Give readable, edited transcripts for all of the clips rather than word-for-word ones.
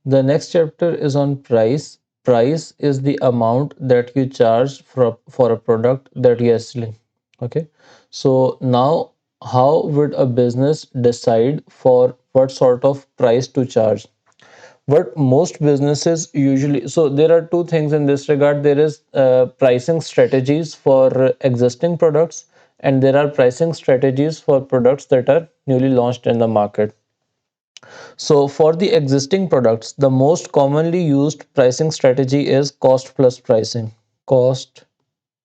The next chapter is on price. Price is the amount that you charge for a product that you are selling. Okay. So now, how would a business decide for what sort of price to charge? What most businesses usually, so there are two things in this regard. There is pricing strategies for existing products, and there are pricing strategies for products that are newly launched in the market. So for the existing products, the most commonly used pricing strategy is cost plus pricing. Cost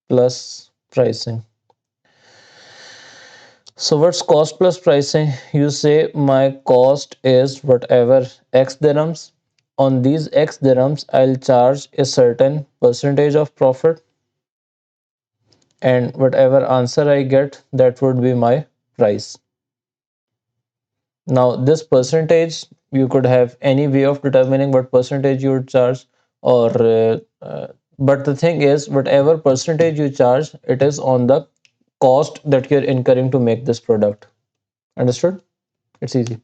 plus pricing. So what's cost plus pricing? You say my cost is whatever X dirhams. On these X dirhams, I'll charge a certain percentage of profit, and whatever answer I get, that would be my price. Now, this percentage, you could have any way of determining what percentage you would charge, or but the thing is, whatever percentage you charge, it is on the cost that you're incurring to make this product. Understood? It's easy.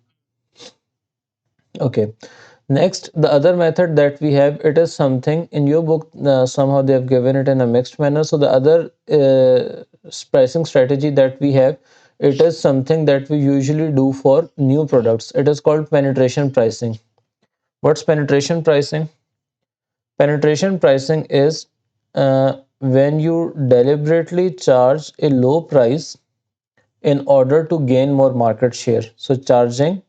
Okay. Next, the other method that we have, it is something in your book. Somehow they have given it in a mixed manner. So the other pricing strategy that we have, it is something that we usually do for new products. It is called penetration pricing. What's penetration pricing? Penetration pricing is when you deliberately charge a low price in order to gain more market share. So charging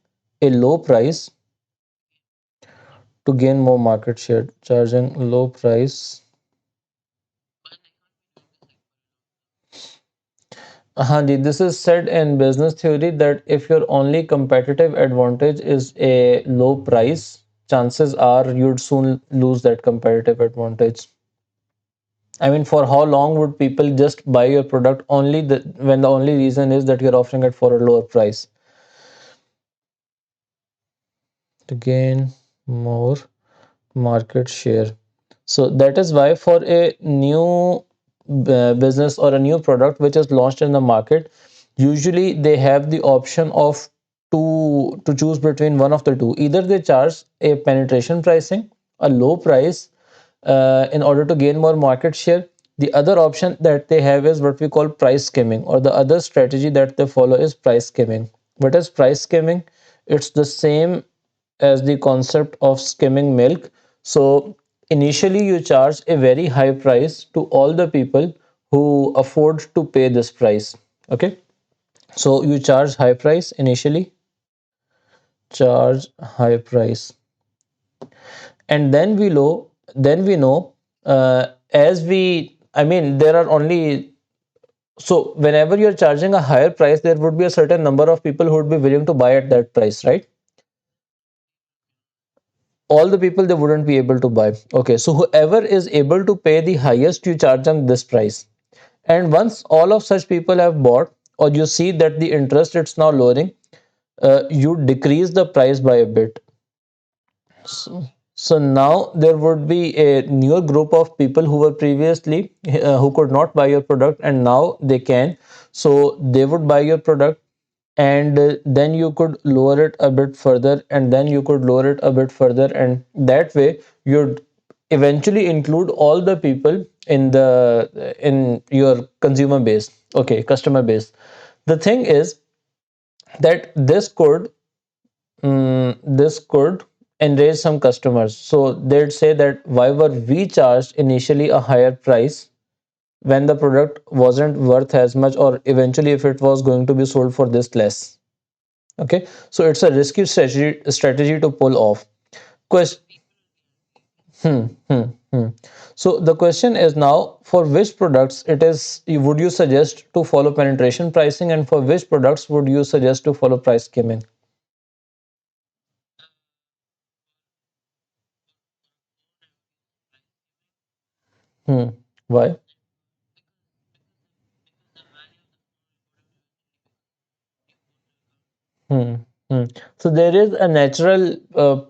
a low price to gain more market share, charging low price. Hanji, this is said in business theory that if your only competitive advantage is a low price, chances are you'd soon lose that competitive advantage. I mean, for how long would people just buy your product when the only reason is that you're offering it for a lower price? To gain more market share. So that is why for a new business or a new product which is launched in the market, usually they have the option of to choose between one of the two. Either they charge a penetration pricing, a low price, in order to gain more market share. The other option that they have is what we call price skimming, or the other strategy that they follow is price skimming. What is price skimming? It's the same as the concept of skimming milk. So initially you charge a very high price to all the people who afford to pay this price. Okay, so you charge high price initially, charge high price, and then we know, as we, I mean, there are only, so whenever you're charging a higher price, there would be a certain number of people who would be willing to buy at that price, right? All the people, they wouldn't be able to buy. Okay, so whoever is able to pay the highest, you charge them this price. And once all of such people have bought, or you see that the interest it's now lowering, you decrease the price by a bit. So now there would be a newer group of people who were previously who could not buy your product, and now they can. So they would buy your product, and then you could lower it a bit further, and then you could lower it a bit further, and that way you'd eventually include all the people in your consumer base, okay, customer base. The thing is that this could enrage some customers. So they'd say that why were we charged initially a higher price when the product wasn't worth as much, or eventually if it was going to be sold for this less. Okay, so it's a risky strategy to pull off. Question. Hmm, hmm, hmm. So the question is now, for which products it is would you suggest to follow penetration pricing, and for which products would you suggest to follow price skimming? Hmm. Why? Hmm. Hmm. So there is a natural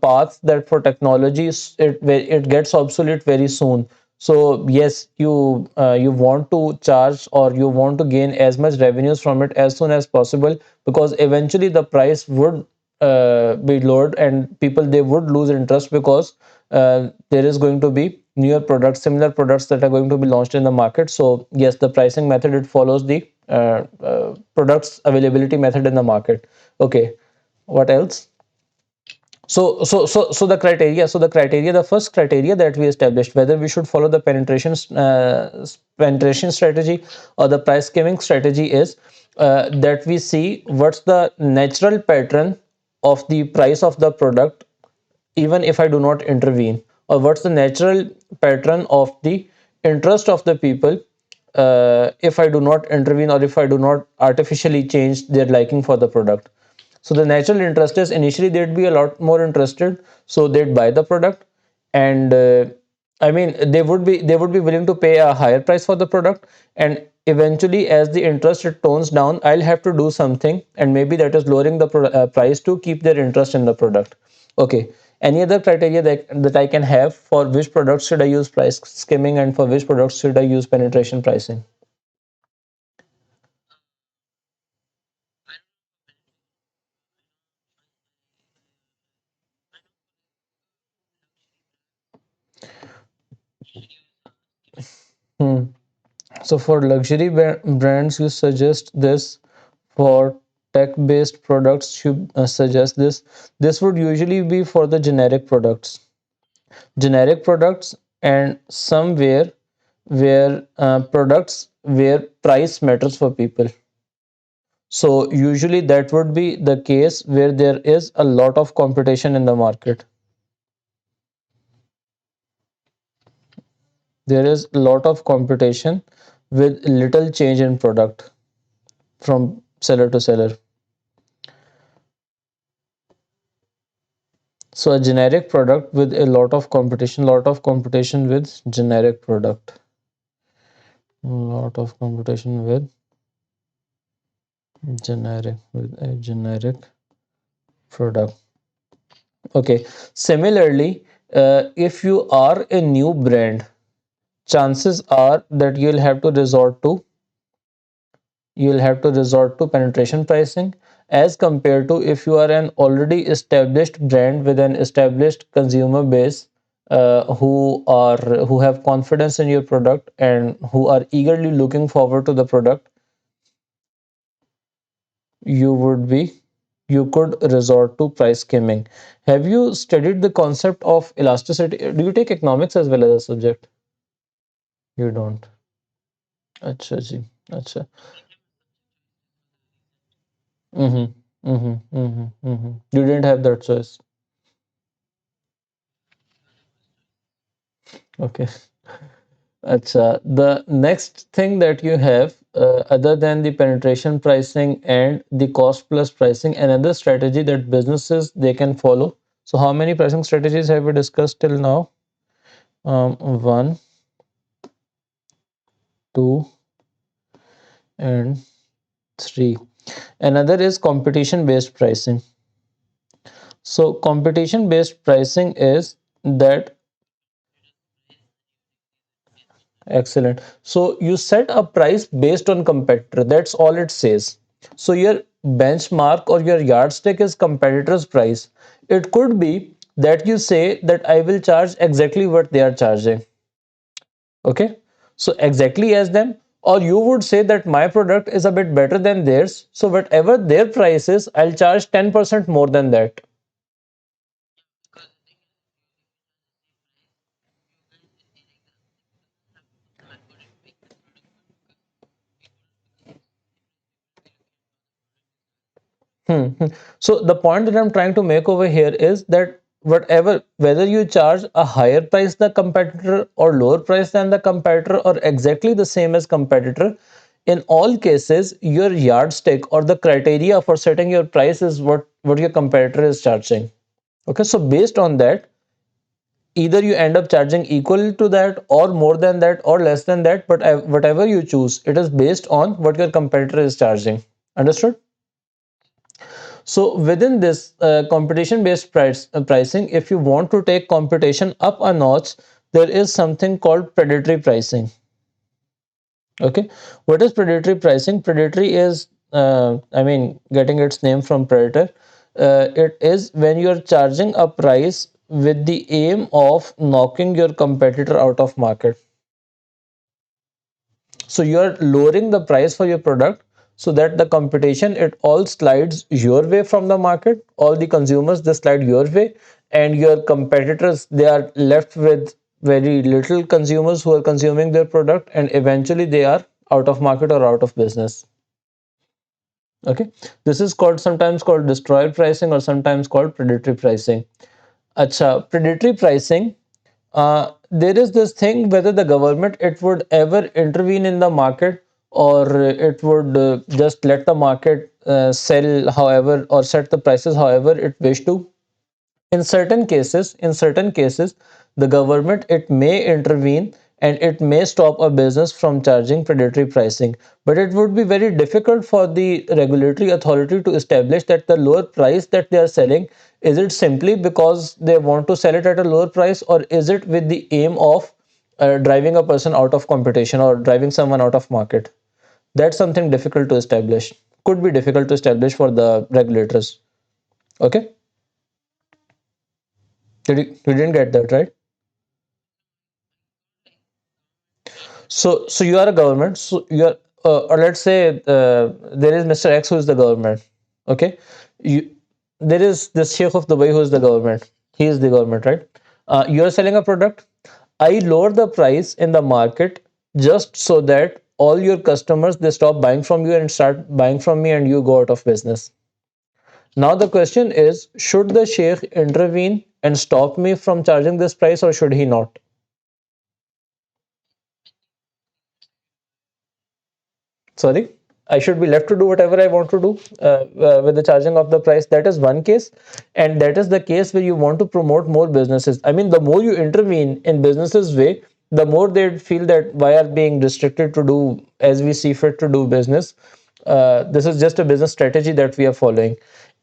path that for technologies it gets obsolete very soon. So yes, you want to charge, or you want to gain as much revenues from it as soon as possible, because eventually the price would be lowered, and people, they would lose interest, because there is going to be newer products, similar products that are going to be launched in the market. So yes, the pricing method, it follows the products availability method in the market. Okay, what else? So the criteria, the first criteria that we established, whether we should follow the penetration strategy or the price skimming strategy, is that we see what's the natural pattern of the price of the product, even if I do not intervene, or what's the natural pattern of the interest of the people, if I do not intervene, or if I do not artificially change their liking for the product. So the natural interest is, initially they'd be a lot more interested, so they'd buy the product, and I mean, they would be willing to pay a higher price for the product, and eventually, as the interest it tones down, I'll have to do something, and maybe that is lowering the price to keep their interest in the product. Okay. Any other criteria that I can have, for which products should I use price skimming, and for which products should I use penetration pricing? Hmm. So for luxury brands, you suggest this. For tech-based products, you suggest this. This would usually be for the generic products, and somewhere where products where price matters for people. So usually that would be the case where there is a lot of competition in the market. There is a lot of competition with little change in product from seller to seller. So a generic product with a lot of competition with generic product, lot of competition with a generic product. Okay. Similarly, if you are a new brand, chances are that you'll have to resort to penetration pricing, as compared to if you are an already established brand with an established consumer base, who have confidence in your product and who are eagerly looking forward to the product. You would be you could resort to price skimming. Have you studied the concept of elasticity? Do you take economics as well as a subject? You don't. Acha ji. Acha. Mm-hmm. Mm-hmm. Mm-hmm. Mm-hmm. You didn't have that choice. Okay. Acha. The next thing that you have, other than the penetration pricing and the cost plus pricing, another strategy that businesses they can follow. So, how many pricing strategies have we discussed till now? One, two, and three. Another is competition based pricing. So, competition based pricing is that. Excellent. So you set a price based on competitor. That's all it says. So your benchmark or your yardstick is competitor's price. It could be that you say that I will charge exactly what they are charging. Okay. So exactly as them. Or you would say that my product is a bit better than theirs. So whatever their price is, I'll charge 10% more than that. Hmm. Hmm. So the point that I'm trying to make over here is that whether you charge a higher price than the competitor or lower price than the competitor or exactly the same as competitor, in all cases, your yardstick or the criteria for setting your price is what your competitor is charging. Okay, so based on that, either you end up charging equal to that or more than that or less than that, but whatever you choose, it is based on what your competitor is charging. Understood? So within this competition based pricing, if you want to take competition up a notch, there is something called predatory pricing. Okay, what is predatory pricing? Predatory is, I mean, getting its name from predator. It is when you're charging a price with the aim of knocking your competitor out of market. So you're lowering the price for your product so that the competition, it all slides your way from the market. All the consumers, they slide your way, and your competitors, they are left with very little consumers who are consuming their product, and eventually they are out of market or out of business. Okay, this is called, sometimes called destroyer pricing, or sometimes called predatory pricing. Acha, predatory pricing, there is this thing whether the government, it would ever intervene in the market, or it would just let the market sell however, or set the prices however it wish to. In certain cases, the government, it may intervene, and it may stop a business from charging predatory pricing, but it would be very difficult for the regulatory authority to establish that the lower price that they are selling, is it simply because they want to sell it at a lower price, or is it with the aim of driving a person out of competition, or driving someone out of market. That's something difficult to establish, could be difficult to establish for the regulators. Okay, you didn't get that, right? So you are a government. So you are, or let's say there is Mr. X who is the government. Okay, you, there is this Sheikh of Dubai who is the government. He is the government, right? You are selling a product. I lower the price in the market just so that all your customers, they stop buying from you and start buying from me, and you go out of business. Now the question is, should the Sheikh intervene and stop me from charging this price, or should he not? Sorry, I should be left to do whatever I want to do with the charging of the price. That is one case, and that is the case where you want to promote more businesses. I mean, the more you intervene in businesses way, the more they feel that why are being restricted to do as we see fit to do business. This is just a business strategy that we are following.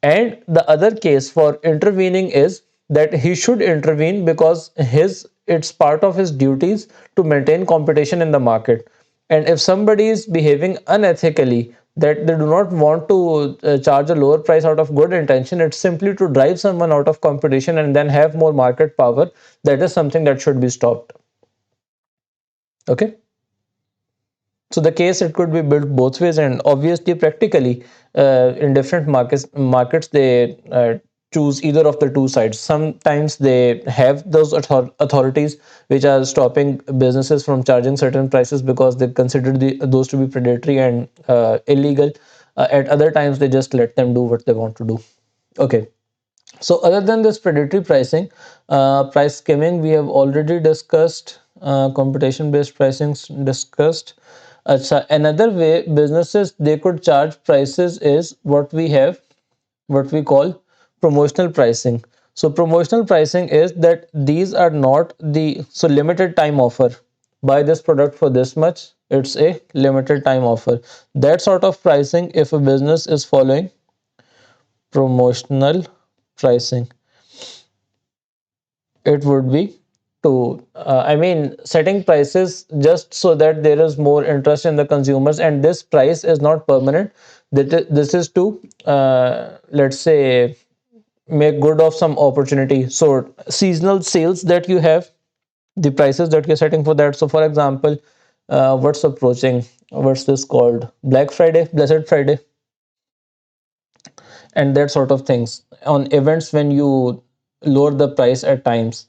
And the other case for intervening is that he should intervene because his, it's part of his duties to maintain competition in the market. And if somebody is behaving unethically, that they do not want to charge a lower price out of good intention, it's simply to drive someone out of competition and then have more market power. That is something that should be stopped. Okay. So the case, it could be built both ways, and obviously practically in different markets they choose either of the two sides. Sometimes they have those authorities which are stopping businesses from charging certain prices because they consider those to be predatory and illegal. At other times, they just let them do what they want to do. Okay. So other than this predatory pricing, price skimming we have already discussed. Competition based pricing discussed. Another way businesses they could charge prices is what we have, what we call promotional pricing. So promotional pricing is that these are not the, so limited time offer. Buy this product for this much. It's a limited time offer. That sort of pricing, if a business is following promotional pricing, it would be to I mean, setting prices just so that there is more interest in the consumers, and this price is not permanent. This is to let's say make good of some opportunity. So seasonal sales that you have, the prices that you're setting for that. So for example, what's approaching, what's this called, Black Friday, Blessed Friday, and that sort of things on events when you lower the price at times.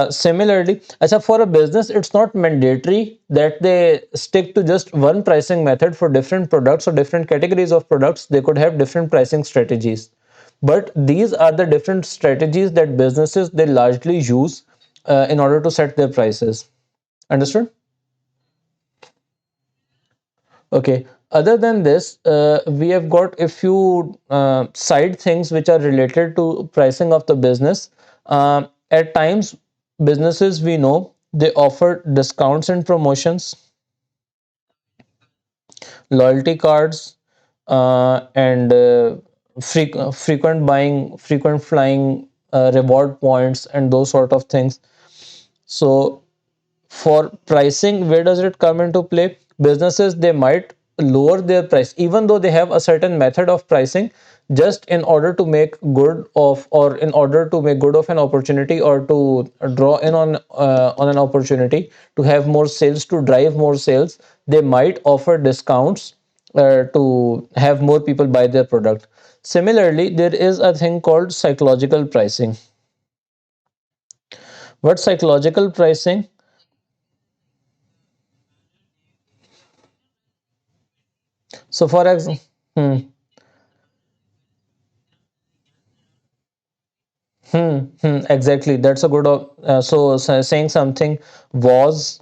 Similarly, for a business, it's not mandatory that they stick to just one pricing method for different products or different categories of products. They could have different pricing strategies, but these are the different strategies that businesses they largely use in order to set their prices. Understood? Okay. Other than this, we have got a few side things which are related to pricing of the business. At times, businesses we know they offer discounts and promotions, loyalty cards, and frequent buying, frequent flying, reward points, and those sort of things. So for pricing, where does it come into play? Businesses they might lower their price, even though they have a certain method of pricing, just in order to make good of, or in order to make good of an opportunity, or to draw in on an opportunity to have more sales, to drive more sales. They might offer discounts to have more people buy their product. Similarly, there is a thing called psychological pricing. What psychological pricing? So for example, exactly. That's a good. Saying something was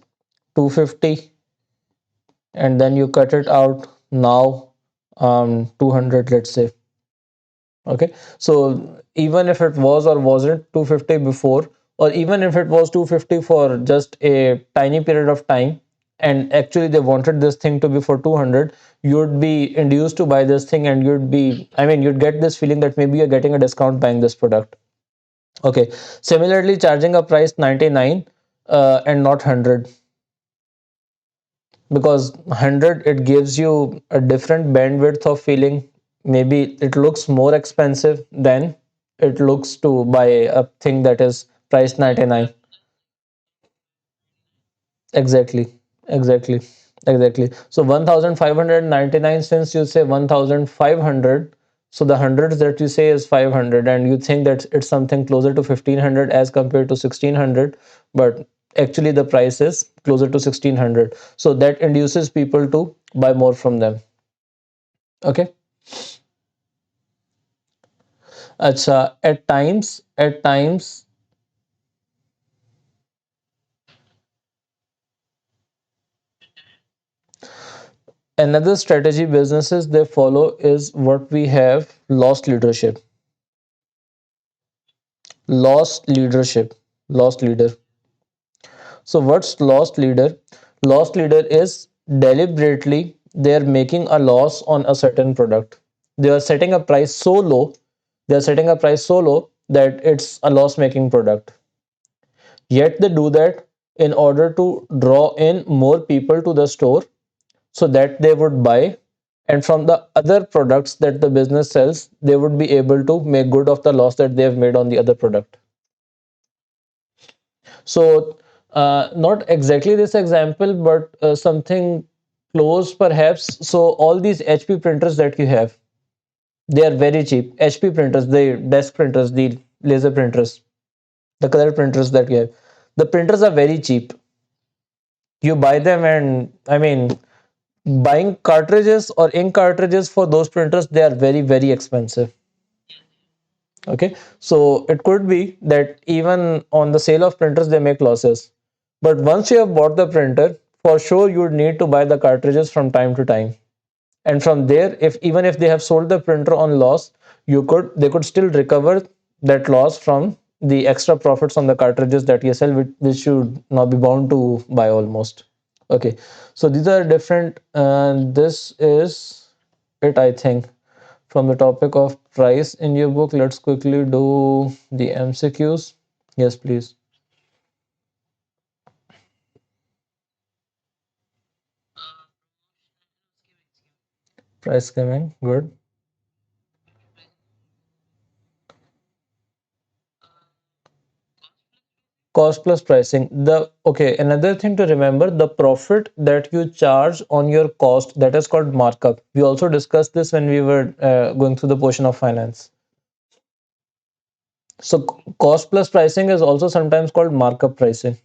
250, and then you cut it out now 200, let's say. Okay. So even if it was or wasn't 250 before, or even if it was 250 for just a tiny period of time, and actually they wanted this thing to be for 200, you'd be induced to buy this thing, and you'd get this feeling that maybe you're getting a discount buying this product. Okay. Similarly, charging a price 99 and not 100, because 100, it gives you a different bandwidth of feeling. Maybe it looks more expensive than it looks to buy a thing that is priced 99. Exactly, exactly, exactly. So 1599, since you say 1500, so the hundreds that you say is 500, and you think that it's something closer to 1500 as compared to 1600, but actually the price is closer to 1600. So that induces people to buy more from them. Okay. Acha, at times, another strategy businesses they follow is what we have: lost leadership. Lost leadership. Lost leader. So what's lost leader? Lost leader is deliberately they're making a loss on a certain product. They are setting a price so low, they're setting a price so low that it's a loss making product. Yet they do that in order to draw in more people to the store, so that they would buy, and from the other products that the business sells, they would be able to make good of the loss that they have made on the other product. So not exactly this example, but something close perhaps. So all these HP printers that you have, they are very cheap. HP printers, the desk printers, the laser printers, the color printers that you have, the printers are very cheap. You buy them, and buying cartridges or ink cartridges for those printers, they are very, very expensive. Okay. So it could be that even on the sale of printers they make losses, but once you have bought the printer, for sure you would need to buy the cartridges from time to time. And from there, if even if they have sold the printer on loss, they could still recover that loss from the extra profits on the cartridges that you sell, which should not be bound to buy almost. Okay. So these are different, and this is it, I think, from the topic of price in your book. Let's quickly do the MCQs. Yes, please. Price skimming, good. Cost plus pricing. The okay, another thing to remember: the profit that you charge on your cost, that is called markup. We also discussed this when we were going through the portion of finance. So cost plus pricing is also sometimes called markup pricing.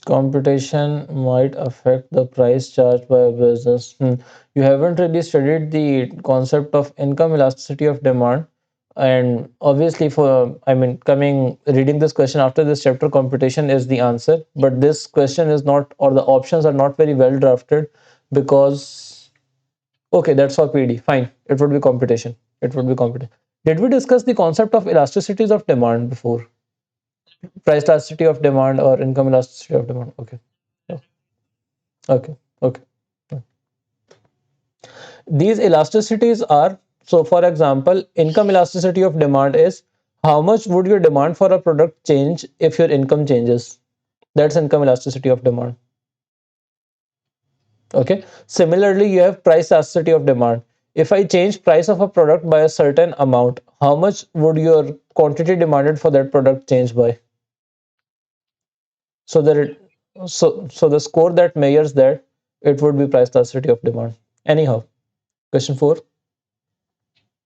Competition might affect the price charged by a business. You haven't really studied the concept of income elasticity of demand. And obviously, coming reading this question after this chapter, competition is the answer. But this question is not, or the options are not very well drafted, because, okay, that's for PD. Fine. It would be competition. It would be competition. Did we discuss the concept of elasticities of demand before? Price elasticity of demand or income elasticity of demand? Okay. Yeah. Okay. Okay. These elasticities are So for example, income elasticity of demand is how much would your demand for a product change if your income changes. That's income elasticity of demand. Okay. Similarly, you have price elasticity of demand. If I change price of a product by a certain amount, how much would your quantity demanded for that product change by? So that so the score that measures that, it would be price elasticity of demand. Anyhow, question 4.